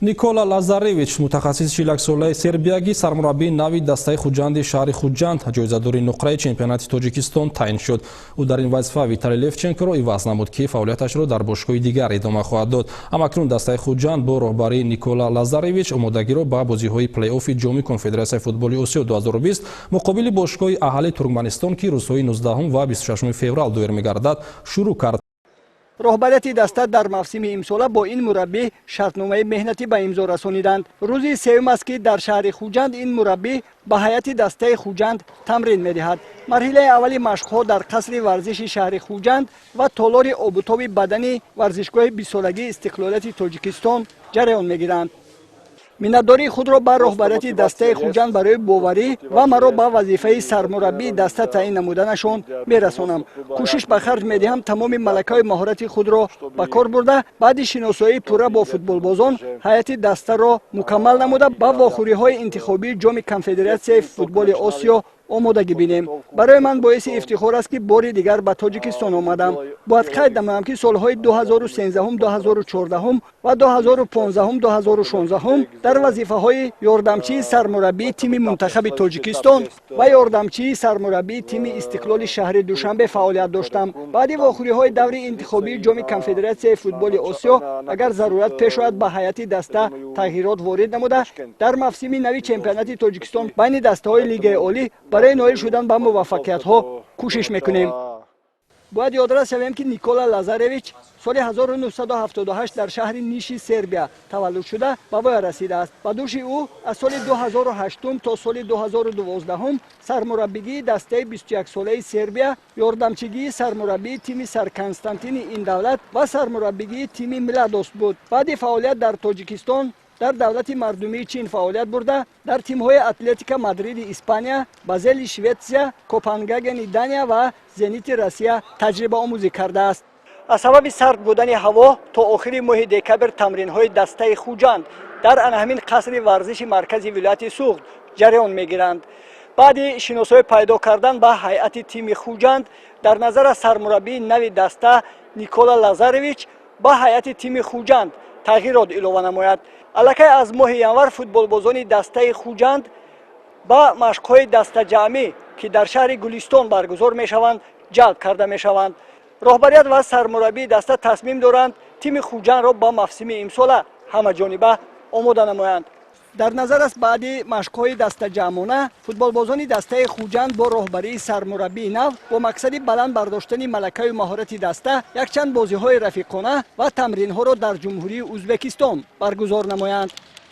Nikola Lazarevich мутахассис шилаксолаи сербияги сармураббии нави дастаи хуҷанди шаҳри Хуҷанд ҷоизадори нуқраи чемпионати Тоҷикистон таъин шуд. Ӯ дар ин вазифа Виталий Левченкоро иваз намуд, ки фаъолияташро дар бошгоҳи дигар идома хоҳад дод. Ҳамакнун дастаи Хуҷанд бо роҳбарии Никола Лазаревич омодагиро ба бозиҳои плей-оффи ҷоми Конфедератсияи футболи Осиё 2020 муқобили бошгоҳи аҳали Туркманистон, ки рӯзҳои 19 ва 26 феврал дойр мегардад, шурӯъ кард. роҳбарияти даста дар мавсими имсола бо ин мураббӣ шартномаи меҳнатӣ ба имзо расониданд. рӯзи сеюм аст, ки дар шаҳри Хуҷанд ин мураббӣ ба ҳайати дастаи Хуҷанд тамрин медиҳад. марҳилаи аввали машқҳо дар қасри варзиши шаҳри Хуҷанд ва толори обутоби бадани варзишгоҳи бисолагии Истиқлолияти Тоҷикистон ҷараён мегиранд. миннатдории худро ба роҳбарияти дастаи Хуҷанд барои боварӣ ва маро ба вазифаи сармураббии даста таъин намуданашон мерасонам. кӯшиш ба харҷ медиҳам тамоми малакаи маҳорати худро ба кор бурда, баъди шиносоии пурра бо футболбозон ҳайати дастаро мукаммал намуда ба вохӯриҳои интихобии ҷоми Конфедератсияи футболи Осиё омодагӣ бинем. барои ман боиси ифтихор аст, ки бори дигар ба Тоҷикистон омадам. бояд қайд намоям, ки солҳои 2013, 2014 ва 2015, 2016 дар вазифаҳои ёрдамчии сармураббии тими мунтахаби Тоҷикистон ва ёрдамчии сармураббии тими Истиқлоли шаҳри Душанбе фаъолият доштам. баъди вохӯриҳои даври интихобии ҷоми Конфедератсияи футболи Осиё, агар зарурат пеш ояд, ба ҳайати даста тағйирот ворид намуда, дар мавсими нави чемпионати Тоҷикистон байни дастаҳои Лигаи олӣ барои ноил шудан ба муваффақиятҳо кӯшиш мекунем. бояд ёдрас шавем, ки Никола Лазаревич соли 1978 дар шаҳри Ниши, Сербия таваллуд шуда ба воя расидааст. ба дӯши ӯ аз соли 2008 то соли 2012 сармураббигии дастаи 21-солаи Сербия, ёрдамчигии сармураббии тими Сар-Константини Индавлат ва сармураббигии тими Младост буд. баъди фаъолият дар Тоҷикистон дар давлати мардумии Чин фаъолият бурда, дар тимҳои Атлетика Мадриди Испания, Базели Шветсия, Копангагени Дания ва Зенити Россия таҷрибаомӯзӣ кардааст. аз сабаби сард будани ҳаво то охири моҳи декабр тамринҳои дастаи Хуҷанд дар ана ҳамин қасри варзиши маркази вилояти Суғд ҷараён мегиранд. баъди шиносоӣ пайдо кардан ба ҳайати тими Хуҷанд, дар назар аст сармураббии нави даста Никола Лазаревич ба ҳайати тими Хуҷанд тағйирот илова намояд. аллакай аз моҳи январ футболбозони дастаи Хуҷанд ба машқҳои дастаҷамъӣ, ки дар шаҳри Гулистон баргузор мешаванд, ҷалб карда мешаванд. роҳбарият ва сармураббии даста тасмим доранд тими Хуҷандро ба мавсими имсола ҳамаҷониба омода намоянд. дар назар аст баъди машқҳои дастаҷамъона футболбозони дастаи Хуҷанд бо роҳбарии сармураббии нав бо мақсади баланд бардоштани малакаю маҳорати даста якчанд бозиҳои рафиқона ва тамринҳоро дар ҷумҳурии Узбекистон баргузор намоянд.